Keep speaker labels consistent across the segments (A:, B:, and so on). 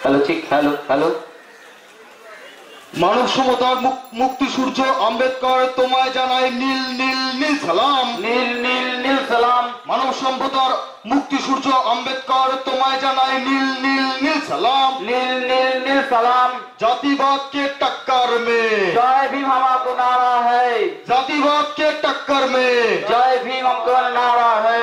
A: Hello ঠিক hello hello
B: মানব সমতার মুক্তি সূর্য আম্বেদকর তোমায় জানাই নীল নীল নীল সালাম।
A: নীল নীল নীল সালাম।
B: মানব সভ্যতার মুক্তি সূর্য আম্বেদকর তোমায় জানাই নীল নীল নীল সালাম।
A: নীল নীল নীল सलाम।
B: जातिवाद के टक्कर में
A: जय भीम हमको नारा है।
B: जातिवाद के टक्कर में
A: जय भीम हमको नारा है।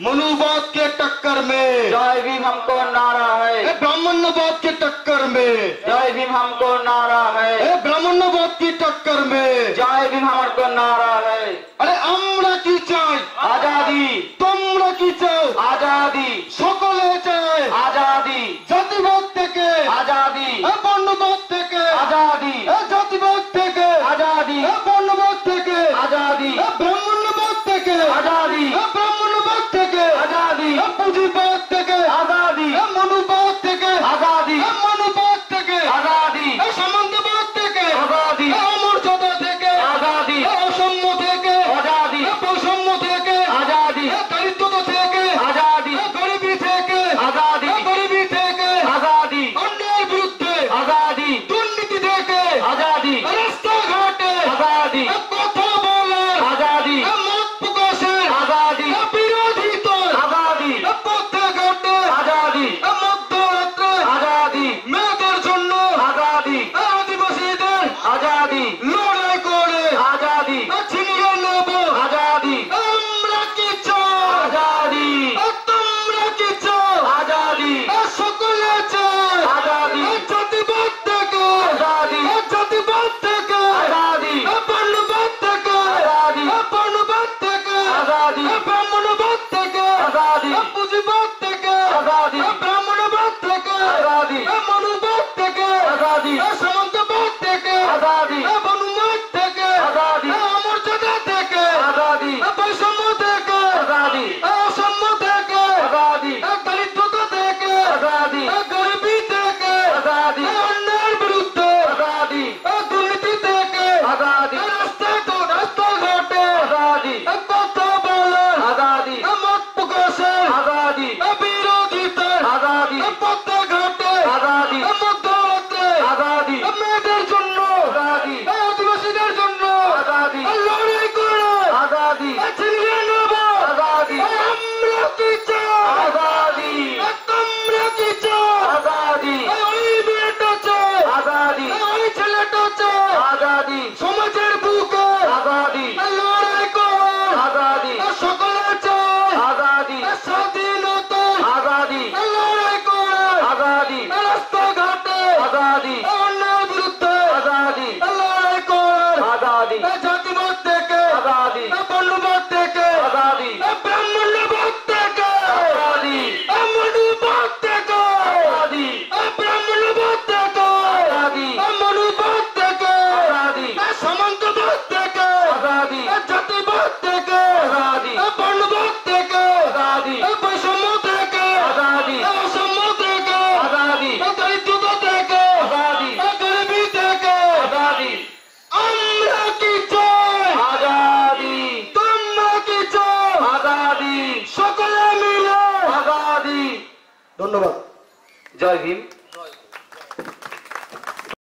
B: मनुवाद के टक्कर में
A: जय भीम हमको नारा है।
B: ब्राह्मण्यवाद के टक्कर में
A: जय भीम हमको नारा है।
B: ब्राह्मण्यवाद की टक्कर में
A: जय भीम हमको नारा है।
B: अरे আমরা কি চাই?
A: आजादी।
B: তোমরা কি চাও?
A: आजादी।
B: সকলে চায়
A: आजादी।
B: জাতিবাদ থেকে
A: आजादी।
B: বর্ণবাদ থেকে
A: आजादी।
B: জাতিবাদ থেকে
A: आजादी।
B: বর্ণবাদ থেকে
A: आजादी।
B: ব্রাহ্মণ্যবাদ থেকে
A: आजादी।
B: ব্রাহ্মণ্যবাদ থেকে
A: आजादी।
B: পুঁজিবাদ থেকে
A: आजादी।
B: মনুবাদ থেকে
A: आजादी।
B: মনুবাদ থেকে
A: आजादी।
B: সামন্তবাদ থেকে
A: आजादी।
B: অমর্যাদা থেকে
A: आजादी।
B: অসম্য থেকে
A: आजादी।
B: বৈষম্য থেকে
A: आजादी।
B: দারিদ্রতা থেকে
A: आजादी।
B: গরিবী থেকে
A: आजादी।
B: গরিবী থেকে
A: आजादी।
B: অন্যায়ের বিরুদ্ধে
A: आजादी।
B: দুর্নীতি থেকে
A: आजादी।
B: রাস্তাঘাটে
A: आजादी।
B: কথা বলার
A: आजादी।
B: মত প্রকাশের
A: आजादी।
B: বিরোধিতার
A: आजादी।
B: পথে ঘাটে
A: आजादी।
B: মধ্যরাত্রে
A: आजादी।
B: মেয়েদের জন্য
A: आजादी।
B: আদিবাসীদের
A: आजादी।
B: লড়াই করে
A: आजादी।
B: ছিনিয়ে নেব।
A: आजादी।
B: আমরা কি চাই?
A: आजादी।
B: তোমরা কি চাও?
A: आजादी।
B: সকলে চায়
A: आजादी।
B: জাতিবাদ থেকে
A: आजादी।
B: জাতিবাদ থেকে
A: आजादी।
B: বর্ণবাদ থেকে
A: आजादी।
B: বর্ণবাদ থেকে
A: आजादी।
B: ব্রাহ্মণবাদ থেকে
A: आजादी।
B: পুঁজিবাদ থেকে
A: आजादी।
B: ব্রাহ্মণবাদ থেকে
A: आजादी।
B: মনুবাদ থেকে
A: आजादी।
B: সামন্তবাদ থেকে
A: आजादी।
B: বনুবাদ থেকে
A: आजादी।
B: অমর্যাদা থেকে
A: आजादी।
B: বৈষম্য থেকে
A: आजादी।
B: অসম্য থেকে
A: आजादी।
B: দারিদ্রতা থেকে
A: आजादी।
B: গরিবী থেকে
A: आजादी।
B: অন্যায়ের বিরুদ্ধে
A: आजादी।
B: দুর্নীতি থেকে
A: आजादी।
B: রাস্তাঘাটে
A: आजादी।
B: কথা বলার
A: आजादी।
B: মত প্রকাশের
A: आजादी।
B: বিরোধিতার
A: आजादी।
B: পথে ঘাটে
A: आजादी।
B: মধ্যরাত্রে
A: आजादी।
B: মেয়েদের জন্য
A: आजादी।
B: আদিবাসীদের জন্য
A: आजादी।
B: লড়াই করে
A: आजादी।
B: ছিনিয়ে নেব।
A: आजादी।
B: আমরা কি চাই?
A: आजादी।
B: তোমরা কি চাও?
A: आजादी।
B: ওই মেয়েটা চায়,
A: आजादी।
B: ওই ছেলেটা চায়
A: आजादी।
B: সমাজের বুকে
A: आजादी।
B: লড়াই করে
A: आजादी।
B: সকলে চায়
A: आजादी।
B: স্বাধীনতা
A: आजादी।
B: লড়াই করে
A: आजादी।
B: রাস্তাঘাটে
A: आजादी।
B: অন্যায়ের বিরুদ্ধে
A: आजादी।
B: লড়াই করে
A: आजादी।
B: জাতিবাদ থেকে
A: आजादी।
B: বর্ণবাদ থেকে
A: आजादी।
B: ব্রাহ্মণ্যবাদ থেকে
A: आजादी।
B: মনুবাদ থেকে
A: आजादी।
B: ব্রাহ্মণ্যবাদ থেকে
A: आजादी।
B: মনুবাদ থেকে
A: आजादी।
B: সামন্তবাদ থেকে
A: आजादी।
B: জাতিবাদ থেকে
A: आजादी।
B: বর্ণবাদ থেকে
A: आजादी।
B: বৈষম্য থেকে
A: आजादी।
B: অসম্য থেকে
A: आजादी।
B: দারিদ্রতা থেকে
A: आजादी।
B: গরিবী থেকে
A: आजादी।
B: আমরা কি চাই?
A: आजादी।
B: তোমরা কি চাও?
A: आजादी।
B: সকলে মিলে
A: आजादी।
B: ধন্যবাদ।
A: जय भीम।